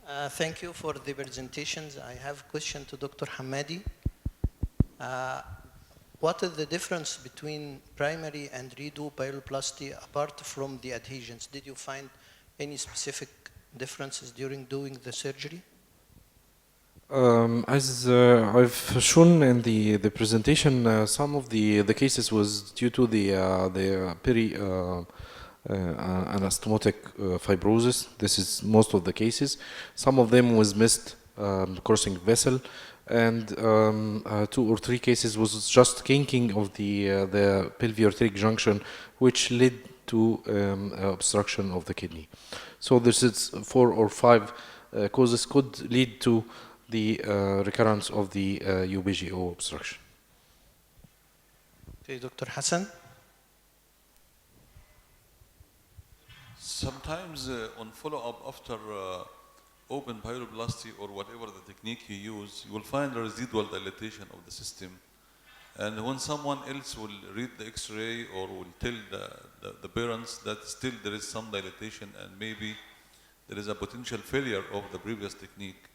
Thank you for the presentations. I have a question to Dr. Hamadi. What is the difference between primary and redo pyroplasty apart from the adhesions? Did you find any specific differences during doing the surgery? As I've shown in the presentation, some of the cases was due to the anastomotic fibrosis. This is most of the cases. Some of them was missed crossing vessel, and 2 or 3 cases was just kinking of the pelvic junction, which led to obstruction of the kidney. So this is 4 or 5 causes could lead to the recurrence of the UBGO obstruction. Okay, Dr. Hassan. Sometimes on follow-up after open pyroplasty or whatever the technique you use, you will find a residual dilatation of the system. And when someone else will read the X-ray or will tell the parents that still there is some dilatation and maybe there is a potential failure of the previous technique,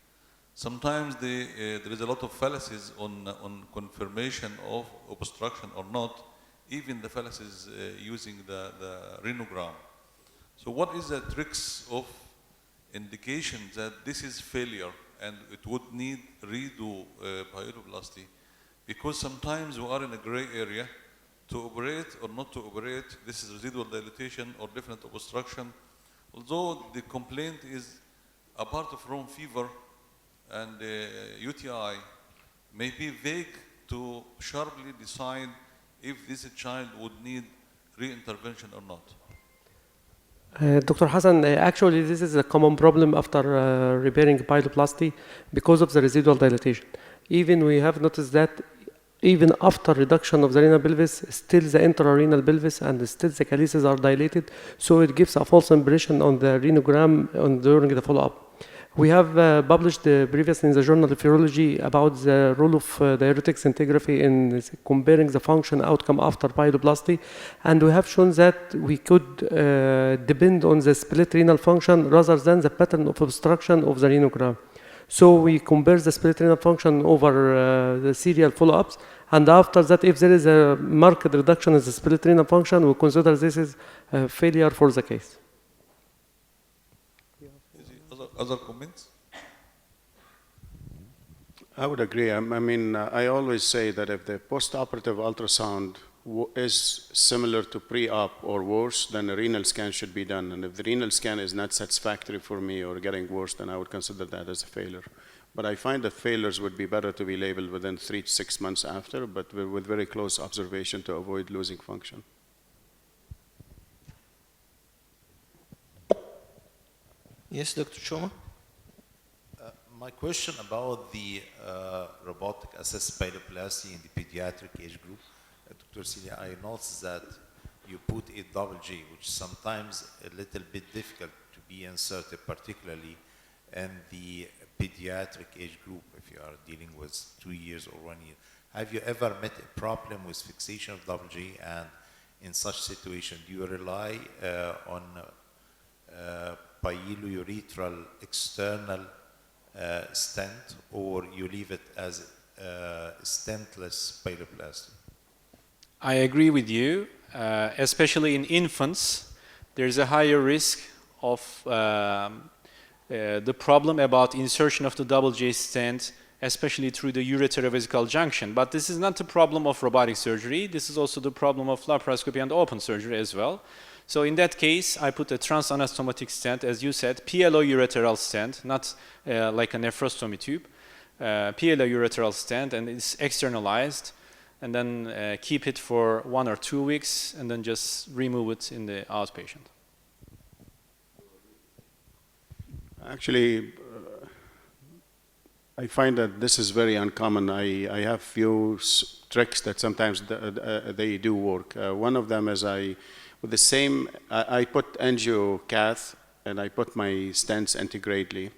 sometimes there is a lot of fallacies on confirmation of obstruction or not, even the fallacies using the renogram. So what is the tricks of indication that this is failure and it would need redo pyroplasty? Because sometimes we are in a gray area to operate or not to operate. This is residual dilatation or different obstruction. Although the complaint is apart from fever and UTI, may be vague to sharply decide if this child would need re-intervention or not. Dr. Hassan, actually this is a common problem after repairing pyroplasty because of the residual dilatation. Even we have noticed that even after reduction of the renal pelvis, still the intrarenal pelvis and still the calyces are dilated, so it gives a false impression on the renogram during the follow-up. We have published previously in the journal of urology about the role of diuretic scintigraphy in comparing the function outcome after pyroplasty, and we have shown that we could depend on the split renal function rather than the pattern of obstruction of the renogram. So we compare the split renal function over the serial follow-ups, and after that, if there is a marked reduction in the split renal function, we consider this is a failure for the case. Other comments? I would agree. I mean, I always say that if the post-operative ultrasound is similar to pre-op or worse, then a renal scan should be done. And if the renal scan is not satisfactory for me or getting worse, then I would consider that as a failure. But I find that failures would be better to be labeled within 3 to 6 months after, but with very close observation to avoid losing function. Yes, Dr. Choma? My question about the robotic assist pyroplasty in the pediatric age group. Dr. Celia, I noticed that you put a double G, which sometimes a little bit difficult to be inserted, particularly in the pediatric age group if you are dealing with 2 years or 1 year. Have you ever met a problem with fixation of double G, and in such situation, do you rely on pyrourethral external stent, or you leave it as stentless pyroplasty? I agree with you. Especially in infants, there's a higher risk of the problem about insertion of the double J stent, especially through the uretero-vesical junction. But this is not the problem of robotic surgery. This is also the problem of laparoscopy and open surgery as well. So in that case, I put a transanastomotic stent, as you said, PLO ureteral stent, not like a nephrostomy tube. PLO ureteral stent, and it's externalized, and then keep it for 1 or 2 weeks, and then just remove it in the outpatient. Actually, I find that this is very uncommon. I have few tricks that sometimes they do work. One of them is with the same, I put angiocath and I put my stents integrately.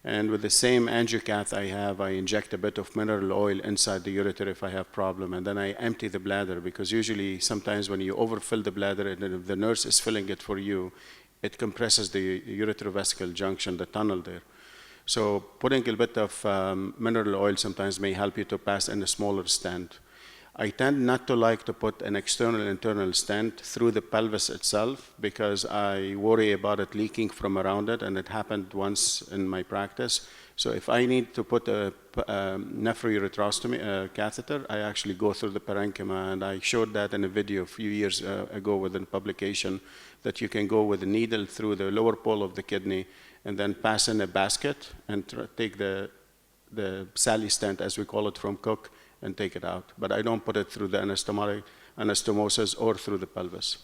And with the same angiocath I inject a bit of mineral oil inside the ureter if I have problem, and then I empty the bladder, because usually sometimes when you overfill the bladder and if the nurse is filling it for you, it compresses the uretrovesical junction, the tunnel there. So putting a bit of mineral oil sometimes may help you to pass in a smaller stent. I tend not to like to put an external internal stent through the pelvis itself because I worry about it leaking from around it, and it happened once in my practice. So if I need to put a nephroureterostomy catheter, I actually go through the parenchyma, and I showed that in a video a few years ago within publication, that you can go with a needle through the lower pole of the kidney and then pass in a basket and take the Sally stent, as we call it, from Cook, and take it out. But I don't put it through the anastomosis or through the pelvis.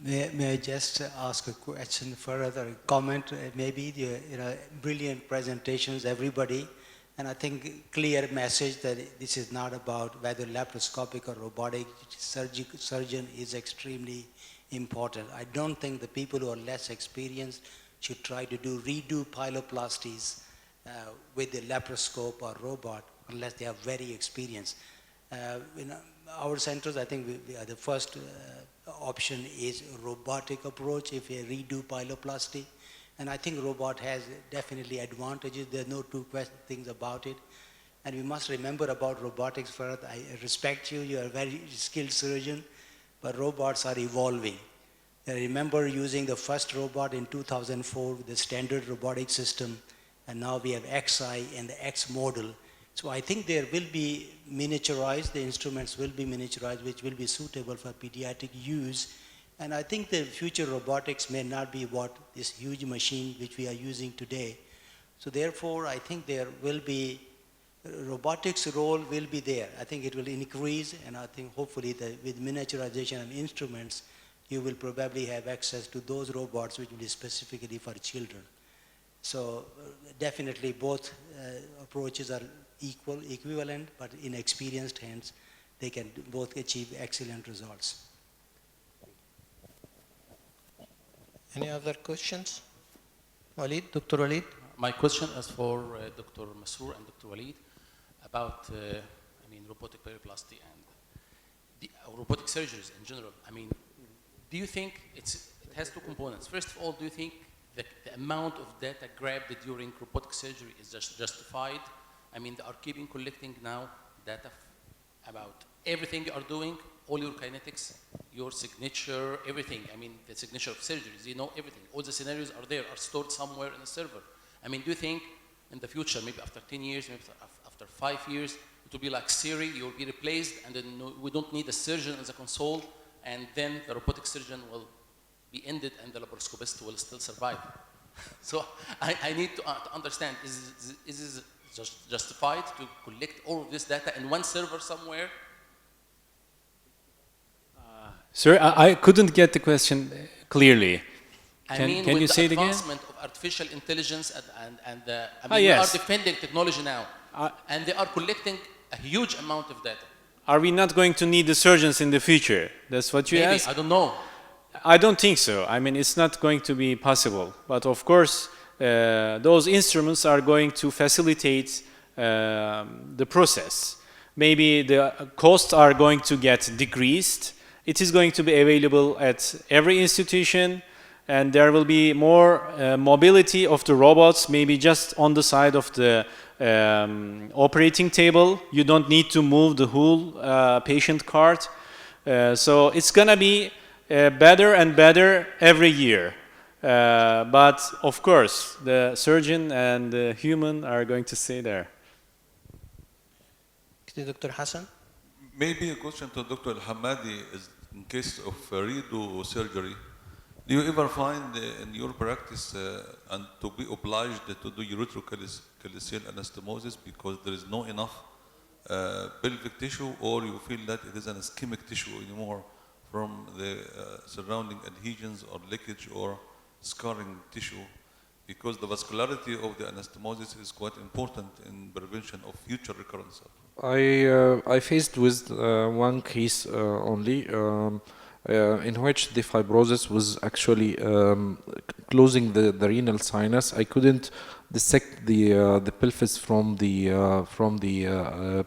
May I just ask a question further, comment? Maybe brilliant presentations, everybody, and I think clear message that this is not about whether laparoscopic or robotic surgeon is extremely important. I don't think the people who are less experienced should try to redo pyroplasties with the laparoscope or robot unless they are very experienced. In our centers, I think the first option is robotic approach if you redo pyroplasty. And I think robot has definitely advantages. There's no two things about it. And we must remember about robotics first. I respect you, you're a very skilled surgeon, but robots are evolving. I remember using the first robot in 2004 with the standard robotic system, and now we have XI and the X model. So I think there will be miniaturized, the instruments will be miniaturized, which will be suitable for pediatric use. And I think the future robotics may not be what this huge machine which we are using today. So therefore, I think there will be, robotics role will be there. I think it will increase, and I think hopefully that with miniaturization of instruments, you will probably have access to those robots which will be specifically for children. So definitely both approaches are equivalent, but in experienced hands, they can both achieve excellent results. Any other questions? Walid, Dr. Walid? My question is for Dr. Masroor and Dr. Walid about, robotic pyroplasty and the robotic surgeries in general. Do you think it has two components? First of all, do you think that the amount of data grabbed during robotic surgery is just justified? They are collecting now data about everything you are doing, all your kinetics, your signature, everything. The signature of surgeries, everything. All the scenarios are there, are stored somewhere in a server. Do you think in the future, maybe after 10 years, maybe after 5 years, it will be like Siri, you will be replaced, and then we don't need a surgeon as a console, and then the robotic surgeon will be ended and the laparoscopist will still survive? So I need to understand, is this just justified to collect all of this data in one server somewhere? Sir, I couldn't get the question clearly. Can you say it again? With the advancement of artificial intelligence and yes. We are defending technology now, and they are collecting a huge amount of data. Are we not going to need the surgeons in the future? That's what you asked? I don't know. I don't think so. It's not going to be possible. But of course, those instruments are going to facilitate the process. Maybe the costs are going to get decreased. It is going to be available at every institution, and there will be more mobility of the robots, maybe just on the side of the operating table. You don't need to move the whole patient cart. So it's going to be better and better every year. But of course, the surgeon and the human are going to stay there. Dr. Hassan? Maybe a question to Dr. Al-Hamadi is in case of redo surgery. Do you ever find in your practice and to be obliged to do uretrocalyceal anastomosis because there is no enough pelvic tissue, or you feel that it is an ischemic tissue anymore from the surrounding adhesions or leakage or scarring tissue? Because the vascularity of the anastomosis is quite important in prevention of future recurrence. I faced with one case only in which the fibrosis was actually closing the renal sinus. I couldn't dissect the pelvis from the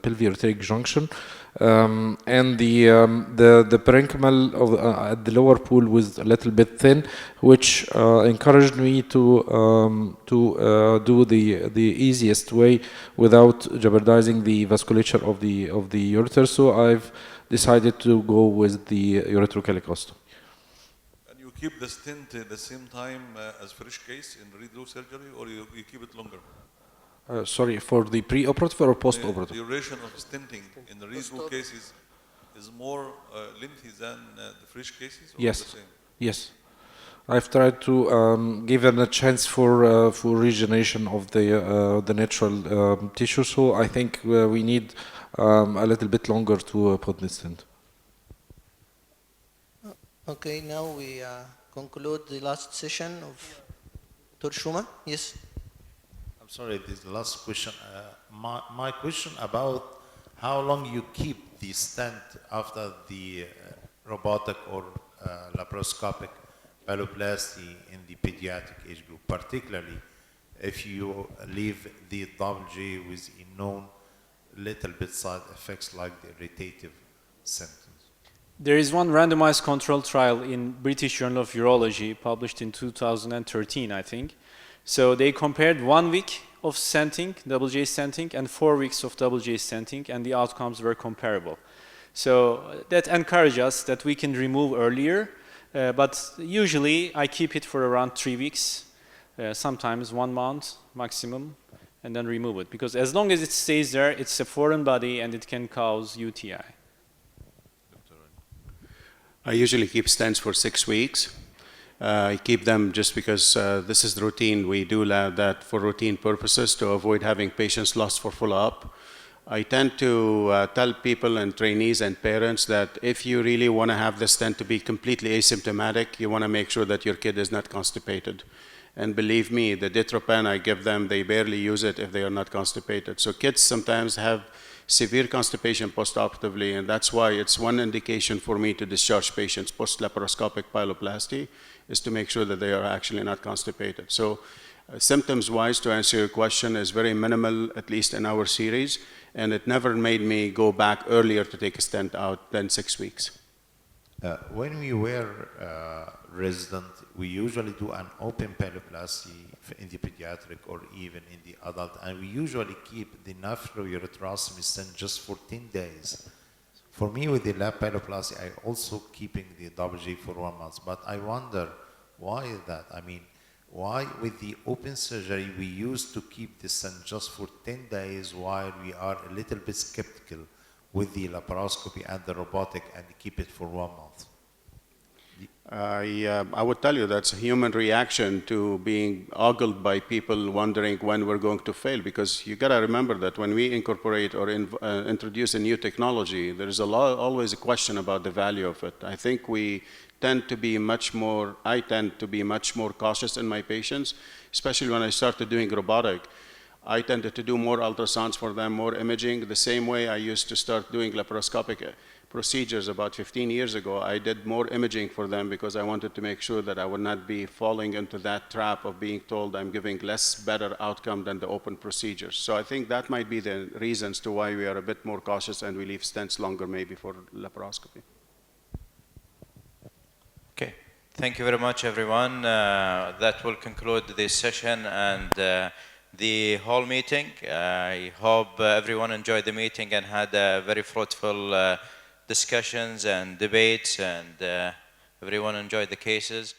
pelvic junction, and the parenchymal of at the lower pool was a little bit thin, which encouraged me to do the easiest way without jeopardizing the vasculature of the ureter. So I've decided to go with the ureterocalicostom. And you keep the stent the same time as fresh case in redo surgery, or you keep it longer? Sorry, for the pre-operative or post-operative? The duration of stenting in the redo cases is more lengthy than the fresh cases, or Yes. the same? Yes. I've tried to give it a chance for regeneration of the natural tissue, so I think we need a little bit longer to put this stent. Okay, now we conclude the last session of Dr. Schumann. Yes. I'm sorry, this is the last question. My question about how long you keep the stent after the robotic or laparoscopic pyroplasty in the pediatric age group, particularly if you leave the double J with a known little bit side effects like the irritative symptoms. There is one randomized control trial in British Journal of Urology published in 2013, I think. So they compared 1 week of stenting, double J stenting, and 4 weeks of double J stenting, and the outcomes were comparable. So that encourages us that we can remove earlier, but usually I keep it for around 3 weeks, sometimes 1 month maximum, and then remove it. Because as long as it stays there, it's a foreign body and it can cause UTI. I usually keep stents for 6 weeks. I keep them just because this is the routine. We do that for routine purposes to avoid having patients lost for follow-up. I tend to tell people and trainees and parents that if you really want to have the stent to be completely asymptomatic, you want to make sure that your kid is not constipated. And believe me, the Ditropan I give them, they barely use it if they are not constipated. So kids sometimes have severe constipation postoperatively, and that's why it's one indication for me to discharge patients post-laparoscopic pyroplasty is to make sure that they are actually not constipated. So symptoms-wise, to answer your question, is very minimal, at least in our series, and it never made me go back earlier to take a stent out than 6 weeks. When we were resident, we usually do an open pyroplasty in the pediatric or even in the adult, and we usually keep the nephroureterostomy stent just for 10 days. For me, with the lap pyroplasty, I also keeping the double J for 1 month, but I wonder why is that? I mean, why with the open surgery we used to keep the stent just for 10 days while we are a little bit skeptical with the laparoscopy and the robotic and keep it for 1 month? I would tell you that's a human reaction to being ogled by people wondering when we're going to fail, because you got to remember that when we incorporate or introduce a new technology, there is always a question about the value of it. I think I tend to be much more cautious in my patients, especially when I started doing robotic. I tended to do more ultrasounds for them, more imaging, the same way I used to start doing laparoscopic procedures about 15 years ago. I did more imaging for them because I wanted to make sure that I would not be falling into that trap of being told I'm giving better outcome than the open procedures. So I think that might be the reasons to why we are a bit more cautious and we leave stents longer maybe for laparoscopy. Okay, thank you very much everyone. That will conclude this session and the whole meeting. I hope everyone enjoyed the meeting and had very fruitful discussions and debates, and everyone enjoyed the cases.